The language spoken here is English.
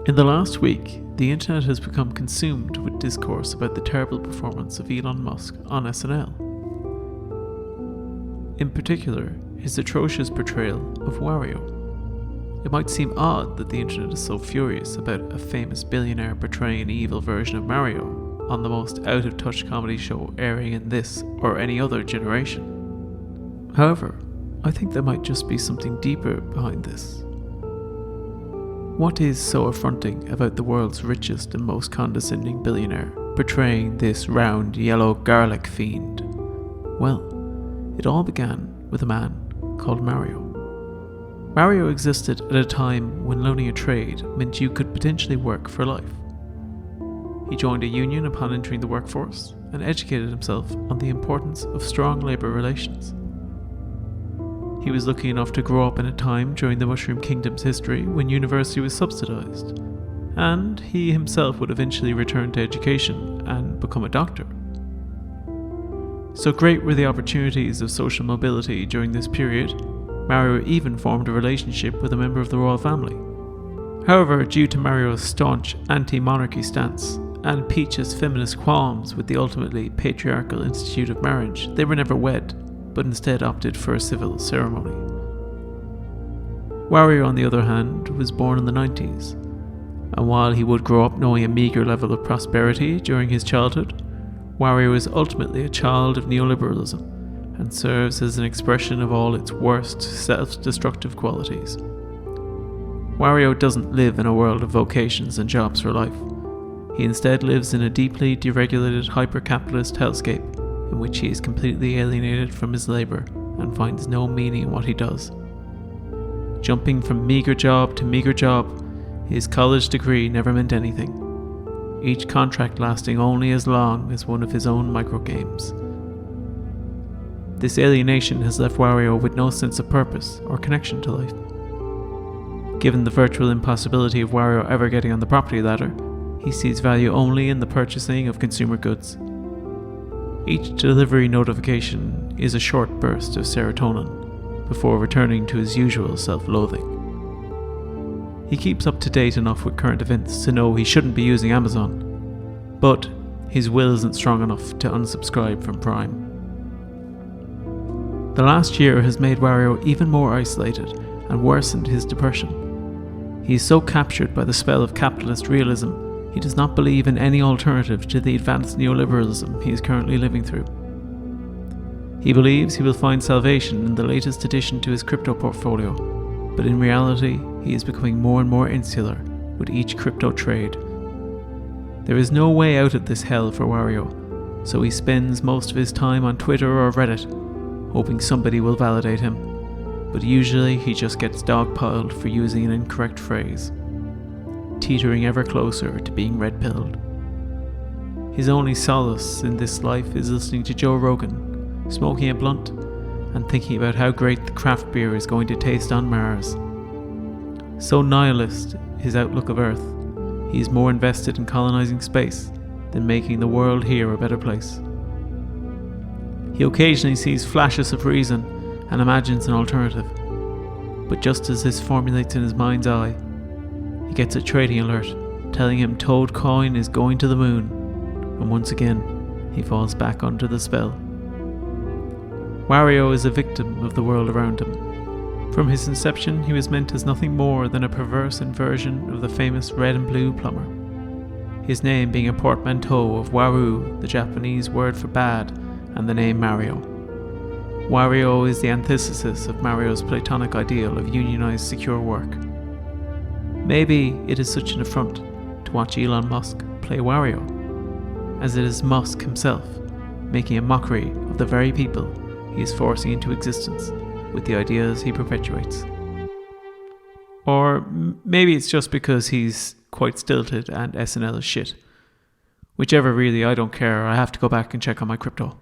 In the last week, the internet has become consumed with discourse about the terrible performance of Elon Musk on SNL. In particular, his atrocious portrayal of Wario. It might seem odd that the internet is so furious about a famous billionaire portraying an evil version of Mario on the most out-of-touch comedy show airing in this or any other generation. However, I think there might just be something deeper behind this. What is so affronting about the world's richest and most condescending billionaire portraying this round yellow garlic fiend? Well, it all began with a man called Mario. Mario existed at a time when learning a trade meant you could potentially work for life. He joined a union upon entering the workforce and educated himself on the importance of strong labour relations. He was lucky enough to grow up in a time during the Mushroom Kingdom's history when university was subsidised, and he himself would eventually return to education and become a doctor. So great were the opportunities of social mobility during this period, Mario even formed a relationship with a member of the royal family. However, due to Mario's staunch anti-monarchy stance and Peach's feminist qualms with the ultimately patriarchal institute of marriage, they were never wed, but instead opted for a civil ceremony. Wario, on the other hand, was born in the 90s, and while he would grow up knowing a meagre level of prosperity during his childhood, Wario is ultimately a child of neoliberalism and serves as an expression of all its worst self-destructive qualities. Wario doesn't live in a world of vocations and jobs for life. He instead lives in a deeply deregulated hyper-capitalist hellscape in which he is completely alienated from his labour and finds no meaning in what he does. Jumping from meagre job to meagre job, his college degree never meant anything, each contract lasting only as long as one of his own microgames. This alienation has left Wario with no sense of purpose or connection to life. Given the virtual impossibility of Wario ever getting on the property ladder, he sees value only in the purchasing of consumer goods. Each delivery notification is a short burst of serotonin before returning to his usual self-loathing. He keeps up to date enough with current events to know he shouldn't be using Amazon, but his will isn't strong enough to unsubscribe from Prime. The last year has made Wario even more isolated and worsened his depression. He is so captured by the spell of capitalist realism, he does not believe in any alternative to the advanced neoliberalism he is currently living through. He believes he will find salvation in the latest addition to his crypto portfolio, but in reality, he is becoming more and more insular with each crypto trade. There is no way out of this hell for Wario, so he spends most of his time on Twitter or Reddit, hoping somebody will validate him, but usually he just gets dogpiled for using an incorrect phrase, teetering ever closer to being red-pilled. His only solace in this life is listening to Joe Rogan, smoking a blunt, and thinking about how great the craft beer is going to taste on Mars. So nihilist his outlook of Earth, he is more invested in colonizing space than making the world here a better place. He occasionally sees flashes of reason and imagines an alternative, but just as this formulates in his mind's eye, he gets a trading alert telling him Toad Coin is going to the moon, and once again he falls back under the spell. Wario is a victim of the world around him. From his inception, he was meant as nothing more than a perverse inversion of the famous red and blue plumber, his name being a portmanteau of Waru, the Japanese word for bad, and the name Mario. Wario is the antithesis of Mario's platonic ideal of unionized secure work. Maybe it is such an affront to watch Elon Musk play Wario, as it is Musk himself making a mockery of the very people he is forcing into existence with the ideas he perpetuates. Or maybe it's just because he's quite stilted and SNL is shit. Whichever really, I don't care, I have to go back and check on my crypto.